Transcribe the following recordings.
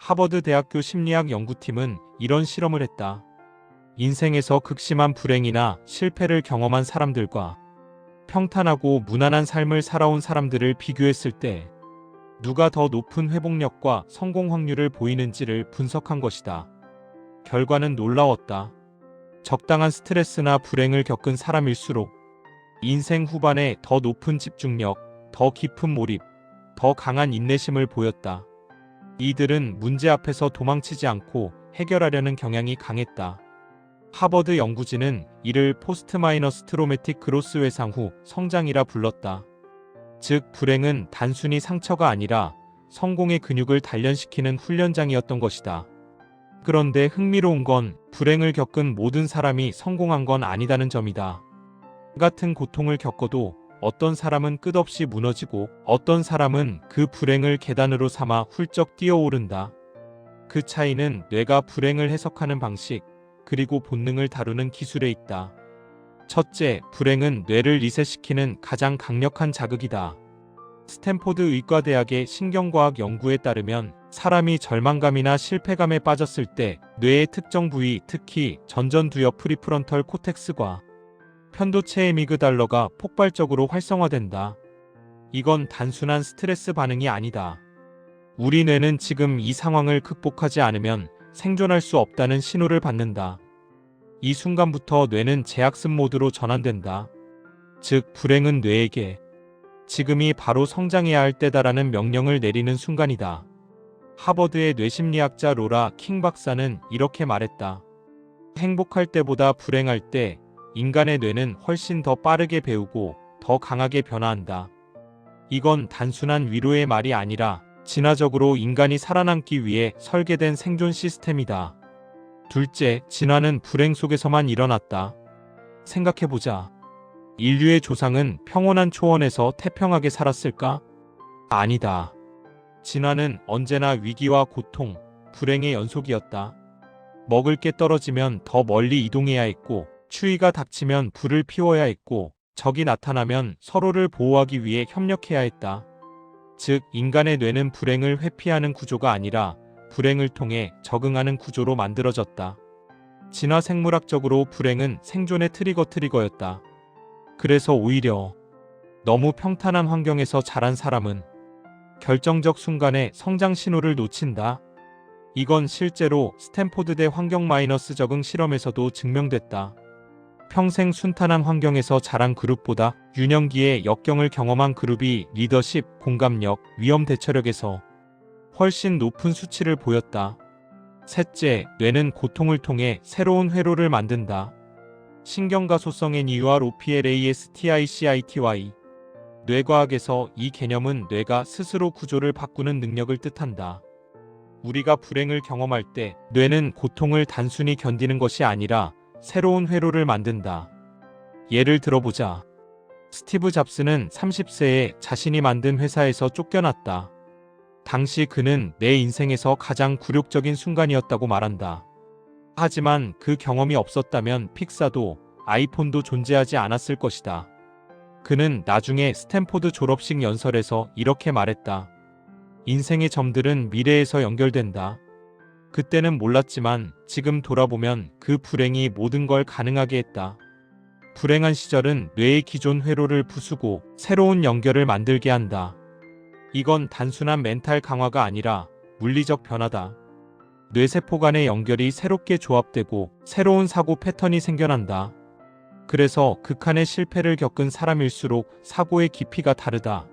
하버드 대학교 심리학 연구팀은 이런 실험을 했다. 인생에서 극심한 불행이나 실패를 경험한 사람들과 평탄하고 무난한 삶을 살아온 사람들을 비교했을 때 누가 더 높은 회복력과 성공 확률을 보이는지를 분석한 것이다. 결과는 놀라웠다. 적당한 스트레스나 불행을 겪은 사람일수록 인생 후반에 더 높은 집중력, 더 깊은 몰입, 더 강한 인내심을 보였다. 이들은 문제 앞에서 도망치지 않고 해결하려는 경향이 강했다. 하버드 연구진은 이를 포스트 마이너스 트로매틱 그로스 회상 후 성장이라 불렀다. 즉, 불행은 단순히 상처가 아니라 성공의 근육을 단련시키는 훈련장이었던 것이다. 그런데 흥미로운 건 불행을 겪은 모든 사람이 성공한 건 아니다는 점이다. 같은 고통을 겪어도 어떤 사람은 끝없이 무너지고 어떤 사람은 그 불행을 계단으로 삼아 훌쩍 뛰어오른다. 그 차이는 뇌가 불행을 해석하는 방식, 그리고 본능을 다루는 기술에 있다. 첫째, 불행은 뇌를 리셋시키는 가장 강력한 자극이다. 스탠포드 의과대학의 신경과학 연구에 따르면 사람이 절망감이나 실패감에 빠졌을 때 뇌의 특정 부위, 특히 전전두엽 프리프론털 코텍스과 편도체 에미그달러가 폭발적으로 활성화된다. 이건 단순한 스트레스 반응이 아니다. 우리 뇌는 지금 이 상황을 극복하지 않으면 생존할 수 없다는 신호를 받는다. 이 순간부터 뇌는 재학습 모드로 전환된다. 즉, 불행은 뇌에게 지금이 바로 성장해야 할 때다라는 명령을 내리는 순간이다. 하버드의 뇌심리학자 로라 킹 박사는 이렇게 말했다. 행복할 때보다 불행할 때 인간의 뇌는 훨씬 더 빠르게 배우고 더 강하게 변화한다. 이건 단순한 위로의 말이 아니라 진화적으로 인간이 살아남기 위해 설계된 생존 시스템이다. 둘째, 진화는 불행 속에서만 일어났다. 생각해보자. 인류의 조상은 평온한 초원에서 태평하게 살았을까? 아니다. 진화는 언제나 위기와 고통, 불행의 연속이었다. 먹을 게 떨어지면 더 멀리 이동해야 했고, 추위가 닥치면 불을 피워야 했고, 적이 나타나면 서로를 보호하기 위해 협력해야 했다. 즉, 인간의 뇌는 불행을 회피하는 구조가 아니라 불행을 통해 적응하는 구조로 만들어졌다. 진화 생물학적으로 불행은 생존의 트리거였다. 그래서 오히려 너무 평탄한 환경에서 자란 사람은 결정적 순간에 성장 신호를 놓친다. 이건 실제로 스탠포드대 환경 마이너스 적응 실험에서도 증명됐다. 평생 순탄한 환경에서 자란 그룹보다 유년기에 역경을 경험한 그룹이 리더십, 공감력, 위험 대처력에서 훨씬 높은 수치를 보였다. 셋째, 뇌는 고통을 통해 새로운 회로를 만든다. 신경가소성 NeuroPlasticity. 뇌과학에서 이 개념은 뇌가 스스로 구조를 바꾸는 능력을 뜻한다. 우리가 불행을 경험할 때 뇌는 고통을 단순히 견디는 것이 아니라 새로운 회로를 만든다. 예를 들어보자. 스티브 잡스는 30세에 자신이 만든 회사에서 쫓겨났다. 당시 그는 내 인생에서 가장 굴욕적인 순간이었다고 말한다. 하지만 그 경험이 없었다면 픽사도 아이폰도 존재하지 않았을 것이다. 그는 나중에 스탠포드 졸업식 연설에서 이렇게 말했다. 인생의 점들은 미래에서 연결된다. 그때는 몰랐지만 지금 돌아보면 그 불행이 모든 걸 가능하게 했다. 불행한 시절은 뇌의 기존 회로를 부수고 새로운 연결을 만들게 한다. 이건 단순한 멘탈 강화가 아니라 물리적 변화다. 뇌세포 간의 연결이 새롭게 조합되고 새로운 사고 패턴이 생겨난다. 그래서 극한의 실패를 겪은 사람일수록 사고의 깊이가 다르다.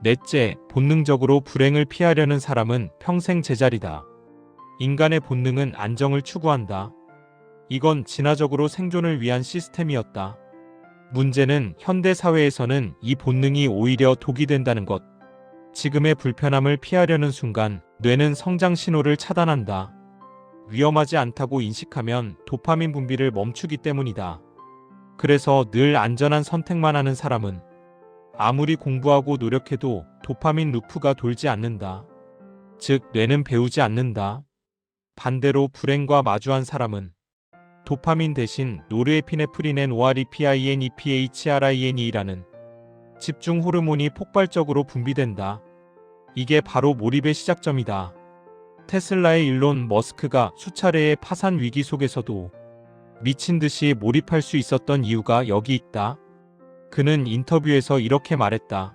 넷째, 본능적으로 불행을 피하려는 사람은 평생 제자리다. 인간의 본능은 안정을 추구한다. 이건 진화적으로 생존을 위한 시스템이었다. 문제는 현대 사회에서는 이 본능이 오히려 독이 된다는 것. 지금의 불편함을 피하려는 순간 뇌는 성장 신호를 차단한다. 위험하지 않다고 인식하면 도파민 분비를 멈추기 때문이다. 그래서 늘 안전한 선택만 하는 사람은 아무리 공부하고 노력해도 도파민 루프가 돌지 않는다. 즉, 뇌는 배우지 않는다. 반대로 불행과 마주한 사람은 도파민 대신 노르에피네프린 NOREPINEPHRINE라는 집중 호르몬이 폭발적으로 분비된다. 이게 바로 몰입의 시작점이다. 테슬라의 일론 머스크가 수차례의 파산 위기 속에서도 미친 듯이 몰입할 수 있었던 이유가 여기 있다. 그는 인터뷰에서 이렇게 말했다.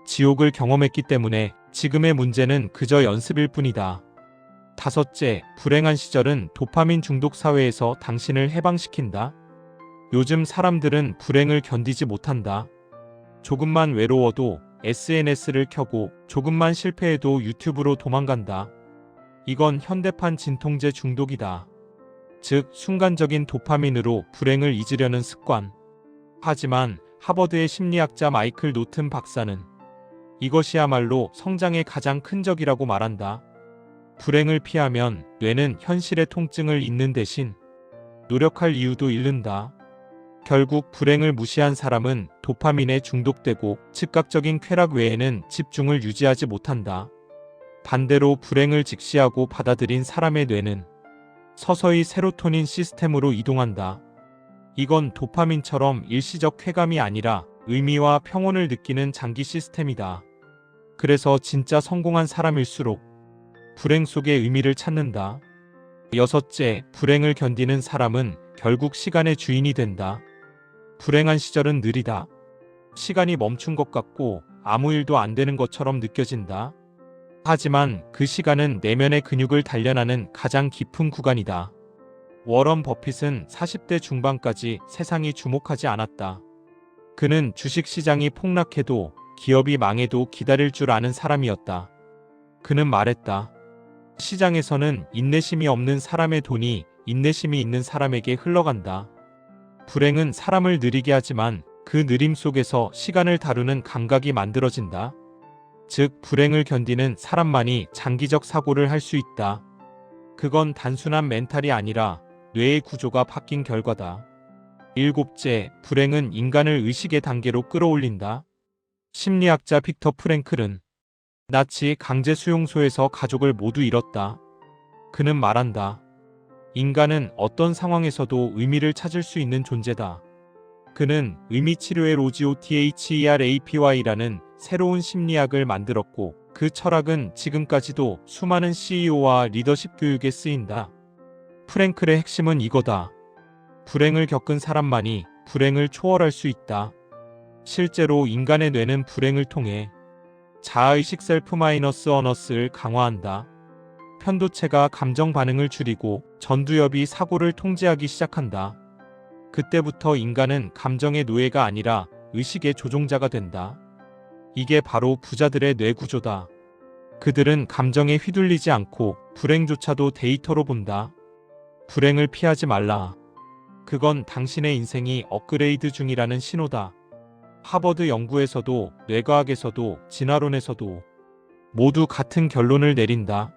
지옥을 경험했기 때문에 지금의 문제는 그저 연습일 뿐이다. 다섯째, 불행한 시절은 도파민 중독 사회에서 당신을 해방시킨다. 요즘 사람들은 불행을 견디지 못한다. 조금만 외로워도 SNS를 켜고 조금만 실패해도 유튜브로 도망간다. 이건 현대판 진통제 중독이다. 즉, 순간적인 도파민으로 불행을 잊으려는 습관. 하지만 하버드의 심리학자 마이클 노튼 박사는 이것이야말로 성장의 가장 큰 적이라고 말한다. 불행을 피하면 뇌는 현실의 통증을 잊는 대신 노력할 이유도 잃는다. 결국 불행을 무시한 사람은 도파민에 중독되고 즉각적인 쾌락 외에는 집중을 유지하지 못한다. 반대로 불행을 직시하고 받아들인 사람의 뇌는 서서히 세로토닌 시스템으로 이동한다. 이건 도파민처럼 일시적 쾌감이 아니라 의미와 평온을 느끼는 장기 시스템이다. 그래서 진짜 성공한 사람일수록 불행 속의 의미를 찾는다. 여섯째, 불행을 견디는 사람은 결국 시간의 주인이 된다. 불행한 시절은 느리다. 시간이 멈춘 것 같고 아무 일도 안 되는 것처럼 느껴진다. 하지만 그 시간은 내면의 근육을 단련하는 가장 깊은 구간이다. 워런 버핏은 40대 중반까지 세상이 주목하지 않았다. 그는 주식시장이 폭락해도 기업이 망해도 기다릴 줄 아는 사람이었다. 그는 말했다. 시장에서는 인내심이 없는 사람의 돈이 인내심이 있는 사람에게 흘러간다. 불행은 사람을 느리게 하지만 그 느림 속에서 시간을 다루는 감각이 만들어진다. 즉, 불행을 견디는 사람만이 장기적 사고를 할 수 있다. 그건 단순한 멘탈이 아니라 뇌의 구조가 바뀐 결과다. 일곱째, 불행은 인간을 의식의 단계로 끌어올린다. 심리학자 빅터 프랭클은 나치 강제 수용소에서 가족을 모두 잃었다. 그는 말한다. 인간은 어떤 상황에서도 의미를 찾을 수 있는 존재다. 그는 의미치료의 로지오THERAPY라는 새로운 심리학을 만들었고 그 철학은 지금까지도 수많은 CEO와 리더십 교육에 쓰인다. 프랭클의 핵심은 이거다. 불행을 겪은 사람만이 불행을 초월할 수 있다. 실제로 인간의 뇌는 불행을 통해 자아의식 셀프-어너스를 강화한다. 편도체가 감정 반응을 줄이고 전두엽이 사고를 통제하기 시작한다. 그때부터 인간은 감정의 노예가 아니라 의식의 조종자가 된다. 이게 바로 부자들의 뇌 구조다. 그들은 감정에 휘둘리지 않고 불행조차도 데이터로 본다. 불행을 피하지 말라. 그건 당신의 인생이 업그레이드 중이라는 신호다. 하버드 연구에서도 뇌과학에서도 진화론에서도 모두 같은 결론을 내린다.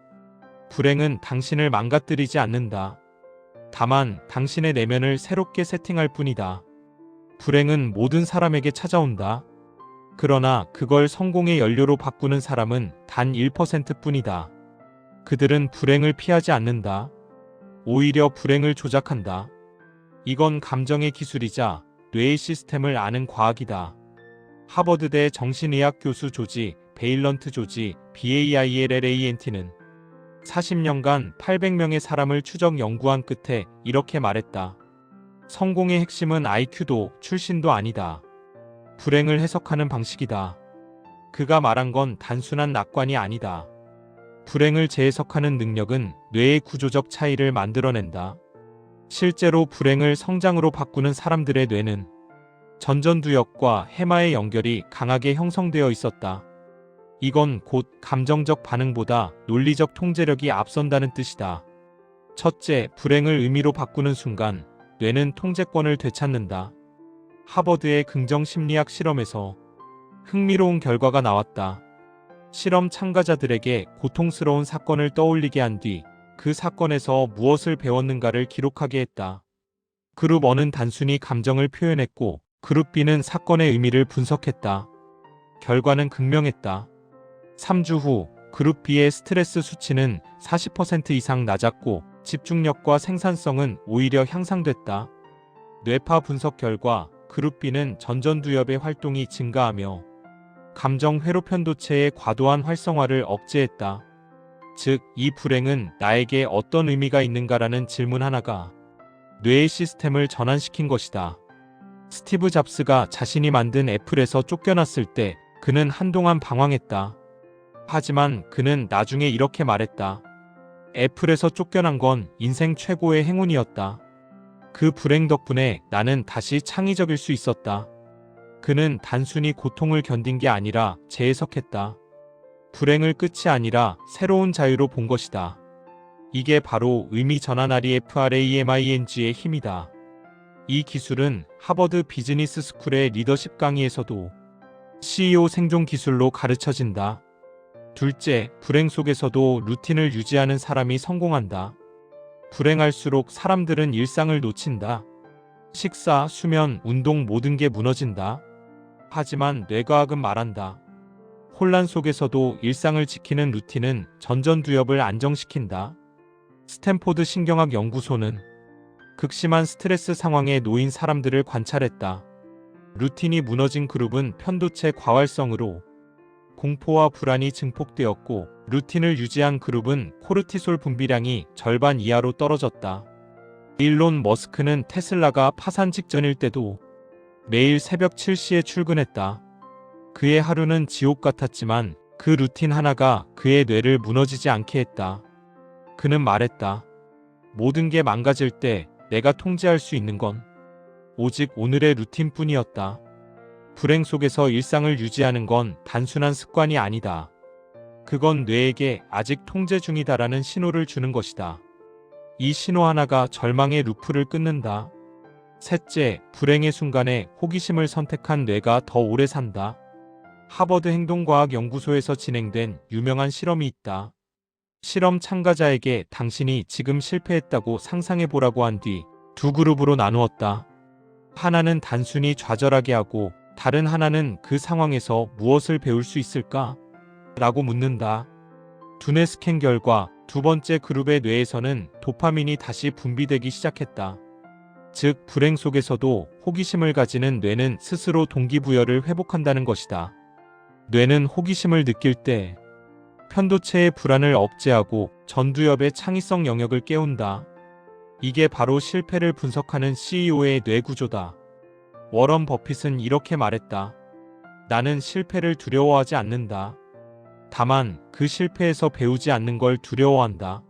불행은 당신을 망가뜨리지 않는다. 다만 당신의 내면을 새롭게 세팅할 뿐이다. 불행은 모든 사람에게 찾아온다. 그러나 그걸 성공의 연료로 바꾸는 사람은 단 1%뿐이다. 그들은 불행을 피하지 않는다. 오히려 불행을 조작한다. 이건 감정의 기술이자 뇌의 시스템을 아는 과학이다. 하버드대 정신의학 교수 조지 베일런트 조지 BAILLANT는 40년간 800명의 사람을 추적 연구한 끝에 이렇게 말했다. 성공의 핵심은 IQ도 출신도 아니다. 불행을 해석하는 방식이다. 그가 말한 건 단순한 낙관이 아니다. 불행을 재해석하는 능력은 뇌의 구조적 차이를 만들어낸다. 실제로 불행을 성장으로 바꾸는 사람들의 뇌는 전전두엽과 해마의 연결이 강하게 형성되어 있었다. 이건 곧 감정적 반응보다 논리적 통제력이 앞선다는 뜻이다. 첫째, 불행을 의미로 바꾸는 순간 뇌는 통제권을 되찾는다. 하버드의 긍정심리학 실험에서 흥미로운 결과가 나왔다. 실험 참가자들에게 고통스러운 사건을 떠올리게 한 뒤 그 사건에서 무엇을 배웠는가를 기록하게 했다. 그룹 A는 단순히 감정을 표현했고 그룹 B는 사건의 의미를 분석했다. 결과는 극명했다. 3주 후 그룹 B의 스트레스 수치는 40% 이상 낮았고 집중력과 생산성은 오히려 향상됐다. 뇌파 분석 결과 그룹 B는 전전두엽의 활동이 증가하며 감정 회로 편도체의 과도한 활성화를 억제했다. 즉, 이 불행은 나에게 어떤 의미가 있는가라는 질문 하나가 뇌의 시스템을 전환시킨 것이다. 스티브 잡스가 자신이 만든 애플에서 쫓겨났을 때 그는 한동안 방황했다. 하지만 그는 나중에 이렇게 말했다. 애플에서 쫓겨난 건 인생 최고의 행운이었다. 그 불행 덕분에 나는 다시 창의적일 수 있었다. 그는 단순히 고통을 견딘 게 아니라 재해석했다. 불행을 끝이 아니라 새로운 자유로 본 것이다. 이게 바로 의미 전환 REFRAMING의 힘이다. 이 기술은 하버드 비즈니스 스쿨의 리더십 강의에서도 CEO 생존 기술로 가르쳐진다. 둘째, 불행 속에서도 루틴을 유지하는 사람이 성공한다. 불행할수록 사람들은 일상을 놓친다. 식사, 수면, 운동 모든 게 무너진다. 하지만 뇌과학은 말한다. 혼란 속에서도 일상을 지키는 루틴은 전전두엽을 안정시킨다. 스탠포드 신경학 연구소는 극심한 스트레스 상황에 놓인 사람들을 관찰했다. 루틴이 무너진 그룹은 편도체 과활성으로 공포와 불안이 증폭되었고, 루틴을 유지한 그룹은 코르티솔 분비량이 절반 이하로 떨어졌다. 일론 머스크는 테슬라가 파산 직전일 때도 매일 새벽 7시에 출근했다. 그의 하루는 지옥 같았지만 그 루틴 하나가 그의 뇌를 무너지지 않게 했다. 그는 말했다. 모든 게 망가질 때 내가 통제할 수 있는 건 오직 오늘의 루틴뿐이었다. 불행 속에서 일상을 유지하는 건 단순한 습관이 아니다. 그건 뇌에게 아직 통제 중이다라는 신호를 주는 것이다. 이 신호 하나가 절망의 루프를 끊는다. 셋째, 불행의 순간에 호기심을 선택한 뇌가 더 오래 산다. 하버드 행동과학 연구소에서 진행된 유명한 실험이 있다. 실험 참가자에게 당신이 지금 실패했다고 상상해보라고 한 뒤 두 그룹으로 나누었다. 하나는 단순히 좌절하게 하고 다른 하나는 그 상황에서 무엇을 배울 수 있을까? 라고 묻는다. 두뇌 스캔 결과 두 번째 그룹의 뇌에서는 도파민이 다시 분비되기 시작했다. 즉, 불행 속에서도 호기심을 가지는 뇌는 스스로 동기부여를 회복한다는 것이다. 뇌는 호기심을 느낄 때 편도체의 불안을 억제하고 전두엽의 창의성 영역을 깨운다. 이게 바로 실패를 분석하는 CEO의 뇌 구조다. 워런 버핏은 이렇게 말했다. 나는 실패를 두려워하지 않는다. 다만 그 실패에서 배우지 않는 걸 두려워한다.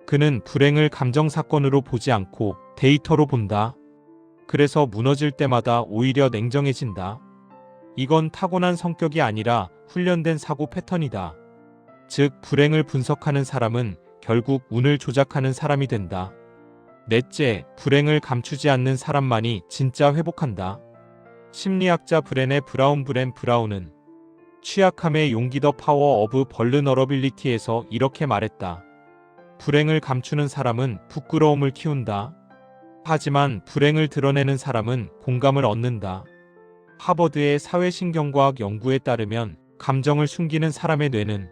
그는 불행을 감정 사건으로 보지 않고 데이터로 본다. 그래서 무너질 때마다 오히려 냉정해진다. 이건 타고난 성격이 아니라 훈련된 사고 패턴이다. 즉, 불행을 분석하는 사람은 결국 운을 조작하는 사람이 된다. 넷째, 불행을 감추지 않는 사람만이 진짜 회복한다. 심리학자 브레네 브라운은 취약함의 용기 더 파워 오브 벌르너러빌리티에서 이렇게 말했다. 불행을 감추는 사람은 부끄러움을 키운다. 하지만 불행을 드러내는 사람은 공감을 얻는다. 하버드의 사회신경과학 연구에 따르면 감정을 숨기는 사람의 뇌는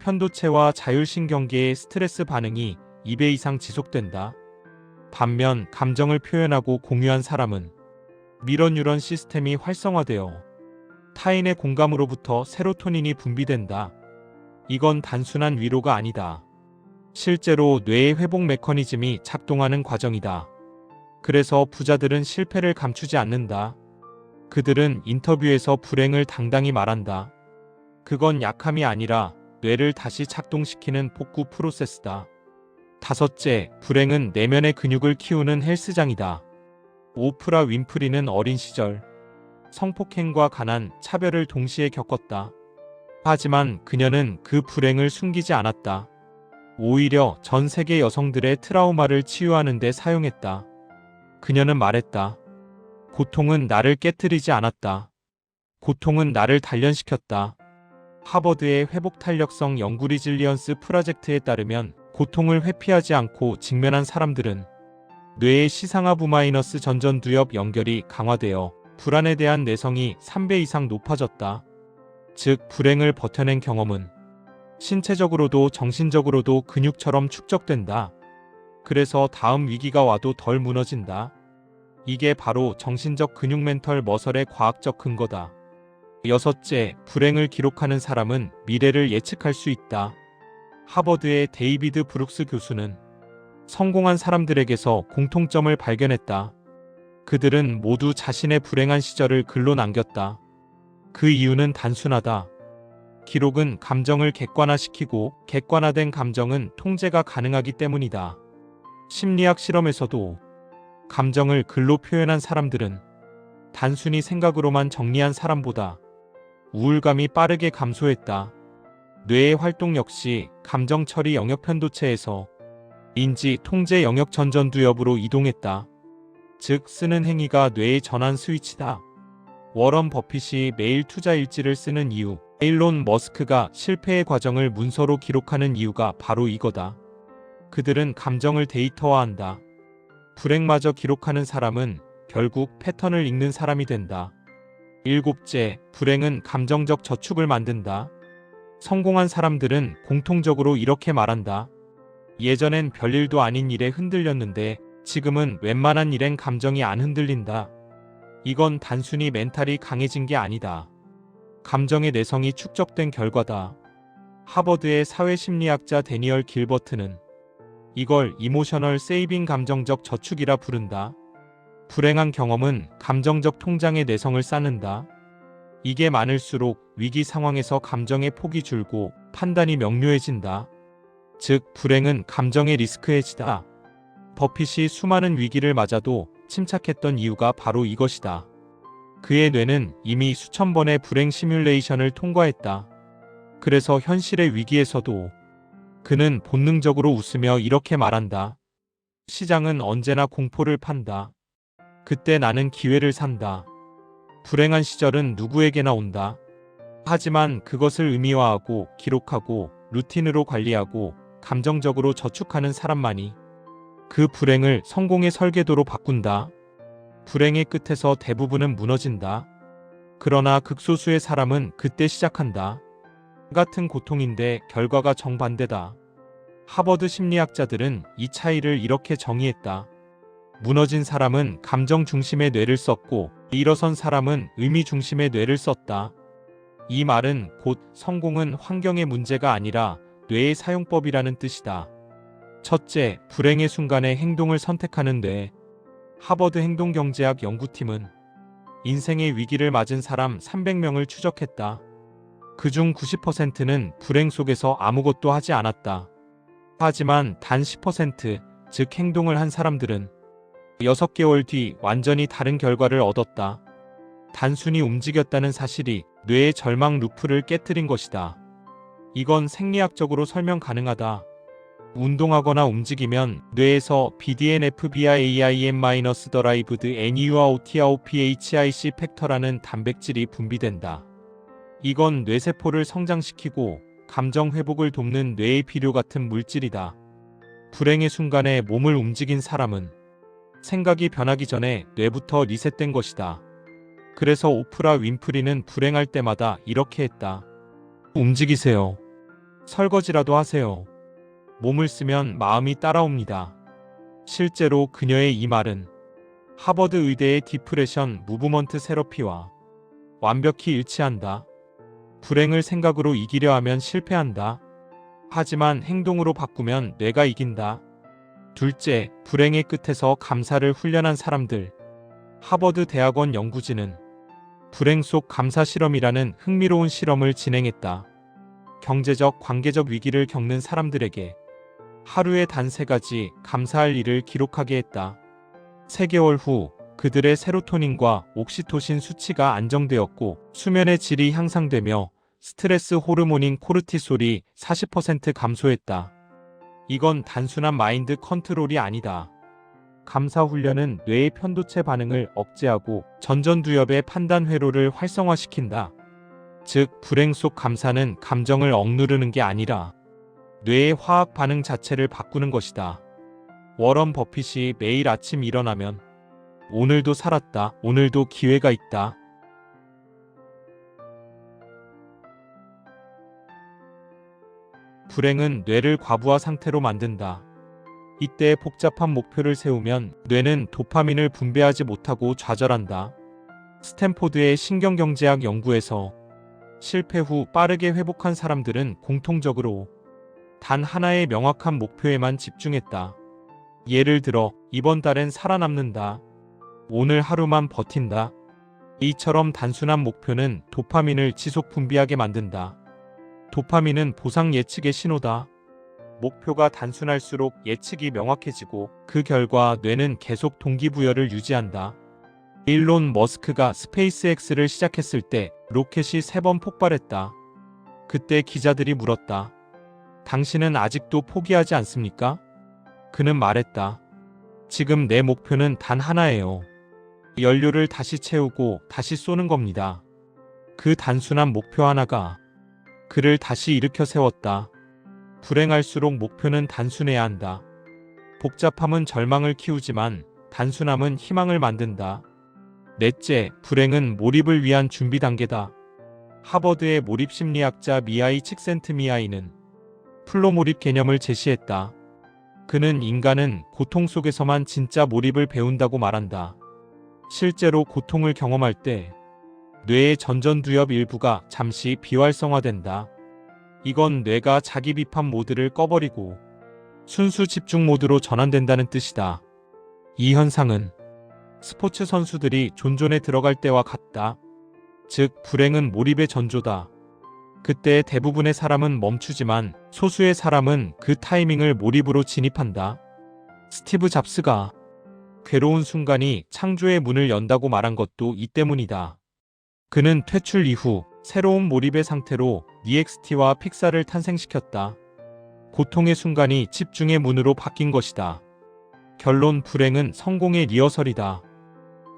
편도체와 자율신경계의 스트레스 반응이 2배 이상 지속된다. 반면 감정을 표현하고 공유한 사람은 미러뉴런 시스템이 활성화되어 타인의 공감으로부터 세로토닌이 분비된다. 이건 단순한 위로가 아니다. 실제로 뇌의 회복 메커니즘이 작동하는 과정이다. 그래서 부자들은 실패를 감추지 않는다. 그들은 인터뷰에서 불행을 당당히 말한다. 그건 약함이 아니라 뇌를 다시 작동시키는 복구 프로세스다. 다섯째, 불행은 내면의 근육을 키우는 헬스장이다. 오프라 윈프리는 어린 시절 성폭행과 가난, 차별을 동시에 겪었다. 하지만 그녀는 그 불행을 숨기지 않았다. 오히려 전 세계 여성들의 트라우마를 치유하는 데 사용했다. 그녀는 말했다. 고통은 나를 깨뜨리지 않았다. 고통은 나를 단련시켰다. 하버드의 회복 탄력성 연구 리질리언스 프로젝트에 따르면 고통을 회피하지 않고 직면한 사람들은 뇌의 시상하부- 전전두엽 연결이 강화되어 불안에 대한 내성이 3배 이상 높아졌다. 즉, 불행을 버텨낸 경험은 신체적으로도 정신적으로도 근육처럼 축적된다. 그래서 다음 위기가 와도 덜 무너진다. 이게 바로 정신적 근육 멘털 머설의 과학적 근거다. 여섯째, 불행을 기록하는 사람은 미래를 예측할 수 있다. 하버드의 데이비드 브룩스 교수는 성공한 사람들에게서 공통점을 발견했다. 그들은 모두 자신의 불행한 시절을 글로 남겼다. 그 이유는 단순하다. 기록은 감정을 객관화시키고 객관화된 감정은 통제가 가능하기 때문이다. 심리학 실험에서도 감정을 글로 표현한 사람들은 단순히 생각으로만 정리한 사람보다 우울감이 빠르게 감소했다. 뇌의 활동 역시 감정 처리 영역 편도체에서 인지 통제 영역 전전두엽으로 이동했다. 즉 쓰는 행위가 뇌의 전환 스위치다. 워런 버핏이 매일 투자 일지를 쓰는 이유, 일론 머스크가 실패의 과정을 문서로 기록하는 이유가 바로 이거다. 그들은 감정을 데이터화한다. 불행마저 기록하는 사람은 결국 패턴을 읽는 사람이 된다. 일곱째, 불행은 감정적 저축을 만든다. 성공한 사람들은 공통적으로 이렇게 말한다. 예전엔 별일도 아닌 일에 흔들렸는데 지금은 웬만한 일엔 감정이 안 흔들린다. 이건 단순히 멘탈이 강해진 게 아니다. 감정의 내성이 축적된 결과다. 하버드의 사회심리학자 데니얼 길버트는 이걸 이모셔널 세이빙 감정적 저축이라 부른다. 불행한 경험은 감정적 통장의 내성을 쌓는다. 이게 많을수록 위기 상황에서 감정의 폭이 줄고 판단이 명료해진다. 즉, 불행은 감정의 리스크 헤지다. 버핏이 수많은 위기를 맞아도 침착했던 이유가 바로 이것이다. 그의 뇌는 이미 수천 번의 불행 시뮬레이션을 통과했다. 그래서 현실의 위기에서도 그는 본능적으로 웃으며 이렇게 말한다. 시장은 언제나 공포를 판다. 그때 나는 기회를 산다. 불행한 시절은 누구에게나 온다. 하지만 그것을 의미화하고 기록하고 루틴으로 관리하고 감정적으로 저축하는 사람만이 그 불행을 성공의 설계도로 바꾼다. 불행의 끝에서 대부분은 무너진다. 그러나 극소수의 사람은 그때 시작한다. 같은 고통인데 결과가 정반대다. 하버드 심리학자들은 이 차이를 이렇게 정의했다. 무너진 사람은 감정 중심의 뇌를 썼고 일어선 사람은 의미 중심의 뇌를 썼다. 이 말은 곧 성공은 환경의 문제가 아니라 뇌의 사용법이라는 뜻이다. 첫째, 불행의 순간에 행동을 선택하는 뇌. 하버드 행동경제학 연구팀은 인생의 위기를 맞은 사람 300명을 추적했다. 그중 90%는 불행 속에서 아무것도 하지 않았다. 하지만 단 10%, 즉 행동을 한 사람들은 6개월 뒤 완전히 다른 결과를 얻었다. 단순히 움직였다는 사실이 뇌의 절망 루프를 깨뜨린 것이다. 이건 생리학적으로 설명 가능하다. 운동하거나 움직이면 뇌에서 BDNF-BIAIM-derived NEUROTRPHIC 팩터라는 단백질이 분비된다. 이건 뇌세포를 성장시키고 감정 회복을 돕는 뇌의 비료 같은 물질이다. 불행의 순간에 몸을 움직인 사람은 생각이 변하기 전에 뇌부터 리셋된 것이다. 그래서 오프라 윈프리는 불행할 때마다 이렇게 했다. 움직이세요. 설거지라도 하세요. 몸을 쓰면 마음이 따라옵니다. 실제로 그녀의 이 말은 하버드 의대의 디프레션 무브먼트 세러피와 완벽히 일치한다. 불행을 생각으로 이기려 하면 실패한다. 하지만 행동으로 바꾸면 뇌가 이긴다. 둘째, 불행의 끝에서 감사를 훈련한 사람들. 하버드 대학원 연구진은 불행 속 감사 실험이라는 흥미로운 실험을 진행했다. 경제적, 관계적 위기를 겪는 사람들에게 하루에 단 3가지 감사할 일을 기록하게 했다. 3개월 후 그들의 세로토닌과 옥시토신 수치가 안정되었고 수면의 질이 향상되며 스트레스 호르몬인 코르티솔이 40% 감소했다. 이건 단순한 마인드 컨트롤이 아니다. 감사 훈련은 뇌의 편도체 반응을 억제하고 전전두엽의 판단 회로를 활성화시킨다. 즉, 불행 속 감사는 감정을 억누르는 게 아니라 뇌의 화학 반응 자체를 바꾸는 것이다. 워런 버핏이 매일 아침 일어나면 오늘도 살았다. 오늘도 기회가 있다. 불행은 뇌를 과부하 상태로 만든다. 이때 복잡한 목표를 세우면 뇌는 도파민을 분배하지 못하고 좌절한다. 스탠포드의 신경경제학 연구에서 실패 후 빠르게 회복한 사람들은 공통적으로 단 하나의 명확한 목표에만 집중했다. 예를 들어, 이번 달엔 살아남는다. 오늘 하루만 버틴다. 이처럼 단순한 목표는 도파민을 지속 분비하게 만든다. 도파민은 보상 예측의 신호다. 목표가 단순할수록 예측이 명확해지고 그 결과 뇌는 계속 동기부여를 유지한다. 일론 머스크가 스페이스X를 시작했을 때 로켓이 3번 폭발했다. 그때 기자들이 물었다. 당신은 아직도 포기하지 않습니까? 그는 말했다. 지금 내 목표는 단 하나예요. 연료를 다시 채우고 다시 쏘는 겁니다. 그 단순한 목표 하나가 그를 다시 일으켜 세웠다. 불행할수록 목표는 단순해야 한다. 복잡함은 절망을 키우지만 단순함은 희망을 만든다. 넷째, 불행은 몰입을 위한 준비 단계다. 하버드의 몰입 심리학자 미하이 칙센트미하이는 플로 몰입 개념을 제시했다. 그는 인간은 고통 속에서만 진짜 몰입을 배운다고 말한다. 실제로 고통을 경험할 때 뇌의 전전두엽 일부가 잠시 비활성화된다. 이건 뇌가 자기 비판 모드를 꺼버리고 순수 집중 모드로 전환된다는 뜻이다. 이 현상은 스포츠 선수들이 존존에 들어갈 때와 같다. 즉, 불행은 몰입의 전조다. 그때 대부분의 사람은 멈추지만 소수의 사람은 그 타이밍을 몰입으로 진입한다. 스티브 잡스가 괴로운 순간이 창조의 문을 연다고 말한 것도 이 때문이다. 그는 퇴출 이후 새로운 몰입의 상태로 DXT와 픽사를 탄생시켰다. 고통의 순간이 집중의 문으로 바뀐 것이다. 결론, 불행은 성공의 리허설이다.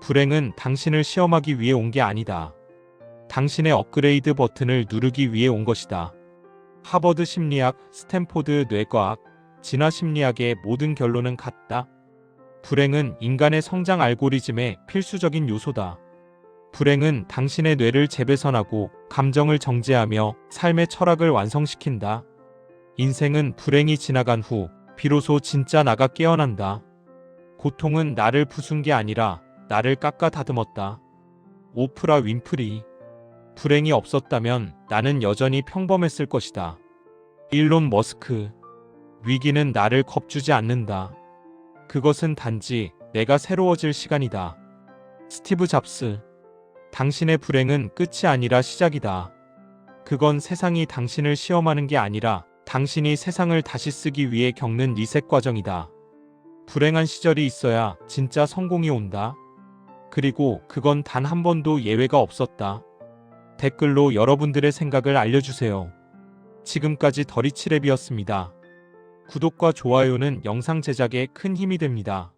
불행은 당신을 시험하기 위해 온 게 아니다. 당신의 업그레이드 버튼을 누르기 위해 온 것이다. 하버드 심리학, 스탠포드 뇌과학, 진화 심리학의 모든 결론은 같다. 불행은 인간의 성장 알고리즘의 필수적인 요소다. 불행은 당신의 뇌를 재배선하고 감정을 정제하며 삶의 철학을 완성시킨다. 인생은 불행이 지나간 후 비로소 진짜 나가 깨어난다. 고통은 나를 부순 게 아니라 나를 깎아 다듬었다. 오프라 윈프리. 불행이 없었다면 나는 여전히 평범했을 것이다. 일론 머스크. 위기는 나를 겁주지 않는다. 그것은 단지 내가 새로워질 시간이다. 스티브 잡스. 당신의 불행은 끝이 아니라 시작이다. 그건 세상이 당신을 시험하는 게 아니라 당신이 세상을 다시 쓰기 위해 겪는 리셋 과정이다. 불행한 시절이 있어야 진짜 성공이 온다. 그리고 그건 단 한 번도 예외가 없었다. 댓글로 여러분들의 생각을 알려주세요. 지금까지 더리치랩이었습니다. 구독과 좋아요는 영상 제작에 큰 힘이 됩니다.